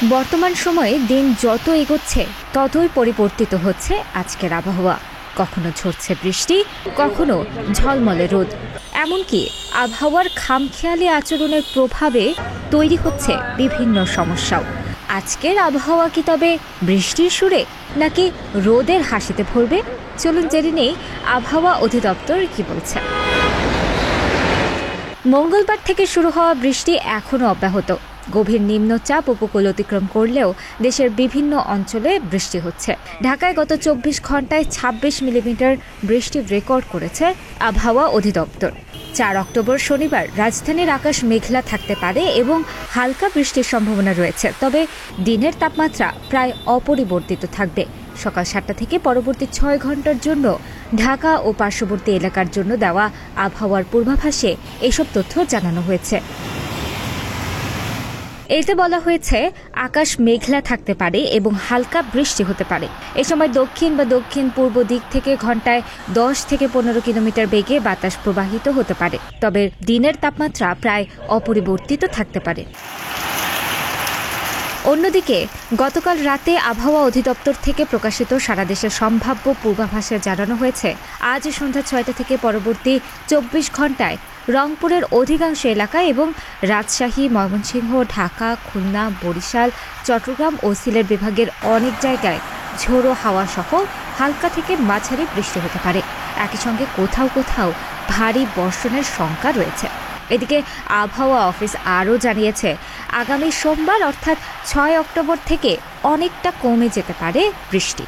বর্তমান সময়ে দিন যত এগোচ্ছে ততই পরিবর্তিত হচ্ছে আজকের আবহাওয়া। কখনো ঝরছে বৃষ্টি, কখনো ঝলমলে রোদ। এমনকি আবহাওয়ার খামখেয়ালি আচরণের প্রভাবে তৈরি হচ্ছে বিভিন্ন সমস্যাও। আজকের আবহাওয়া কি তবে বৃষ্টির সুরে নাকি রোদের হাসিতে ভরবে? চলুন জেনে নেই আবহাওয়া অধিদপ্তর কি বলছে। মঙ্গলবার থেকে শুরু হওয়া বৃষ্টি এখনও অব্যাহত। গভীর নিম্নচাপ উপকূল অতিক্রম করলেও দেশের বিভিন্ন অঞ্চলে বৃষ্টি হচ্ছে। ঢাকায় গত 24 ঘন্টায় 26 মিলিমিটার বৃষ্টি রেকর্ড করেছে আবহাওয়া অধিদপ্তর। 4 অক্টোবর শনিবার রাজধানীর আকাশ মেঘলা থাকতে পারে এবং হালকা বৃষ্টির সম্ভাবনা রয়েছে, তবে দিনের তাপমাত্রা প্রায় অপরিবর্তিত থাকবে। সকাল 7টা থেকে পরবর্তী 6 ঘন্টার জন্য ঢাকা ও পার্শ্ববর্তী এলাকার জন্য দেওয়া আবহাওয়ার পূর্বাভাসে এসব তথ্য জানানো হয়েছে। এতে বলা হয়েছে আকাশ মেঘলা থাকতে পারে এবং হালকা বৃষ্টি হতে পারে। এ সময় দক্ষিণ বা দক্ষিণ পূর্ব দিক থেকে ঘন্টায় 10 থেকে 15 কিলোমিটার বেগে বাতাস প্রবাহিত হতে পারে, তবে দিনের তাপমাত্রা প্রায় অপরিবর্তিত থাকতে পারে। অন্যদিকে গতকাল রাতে আবহাওয়া অধিদপ্তর থেকে প্রকাশিত সারা দেশের সম্ভাব্য পূর্বাভাসে জানানো হয়েছে আজ সন্ধ্যা 6টা থেকে পরবর্তী 24 ঘন্টায় রংপুরের অধিকাংশ এলাকায় এবং রাজশাহী, ময়মনসিংহ, ঢাকা, খুলনা, বরিশাল, চট্টগ্রাম ও সিলেট বিভাগের অনেক জায়গায় ঝোড়ো হাওয়া সহ হালকা থেকে মাঝারি বৃষ্টি হতে পারে। একই সঙ্গে কোথাও কোথাও ভারী বর্ষণের শঙ্কা রয়েছে। এদিকে আবহাওয়া অফিস আরও জানিয়েছে আগামী সোমবার অর্থাৎ 6 অক্টোবর থেকে অনেকটা কমে যেতে পারে বৃষ্টি।